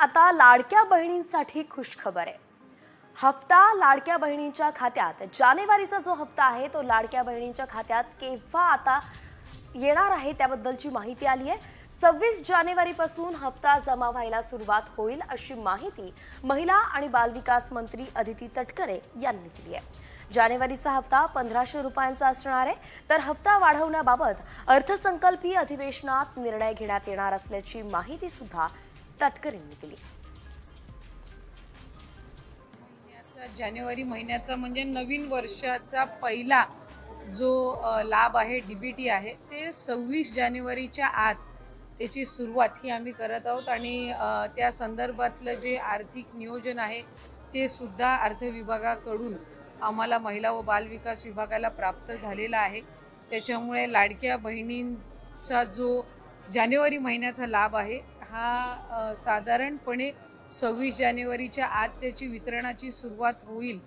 आता लाडक्या बहिणींसाठी खुशखबर आहे। हफ्ता लाडक्या बहिणींच्या खात्यात जानेवारीचा जो हफ्ता आहे तो लाडक्या बहिणींच्या खात्यात केव्हा आता येणार आहे त्याबद्दलची माहिती आली आहे। 26 जानेवारीपासून हफ्ता जमा व्हायला सुरुवात होईल अशी माहिती महिला आणि बालविकास मंत्री अदिती तटकरे यांनी दिली आहे। जानेवारीचा हफ्ता 1500 रुपयांचा असणार आहे, तर हफ्ता वाढवण्याबाबत अर्थसंकल्पीय अधिवेशनात निर्णय घेण्यात येणार असल्याची माहिती सुद्धा तटकरेंनी दिली। जानेवारी महिन्याचा म्हणजे नवीन वर्षाचा पहिला जो लाभ आहे डीबीटी आहे ते 26 जानेवारीच्या आत त्याची सुरुवात ही आम्ही करत आहोत आणि त्या संदर्भातलं जे आर्थिक नियोजन आहे ते सुद्धा अर्थ विभागाकडून आम्हाला महिला व बालविकास विभागाला प्राप्त झालेला आहे। त्याच्यामुळे लाडक्या बहिणींचा जो जानेवारी महिन्याचा लाभ आहे हा साधारणपणे 26 जानेवारीच्या आत त्याची वितरणाची सुरुवात होईल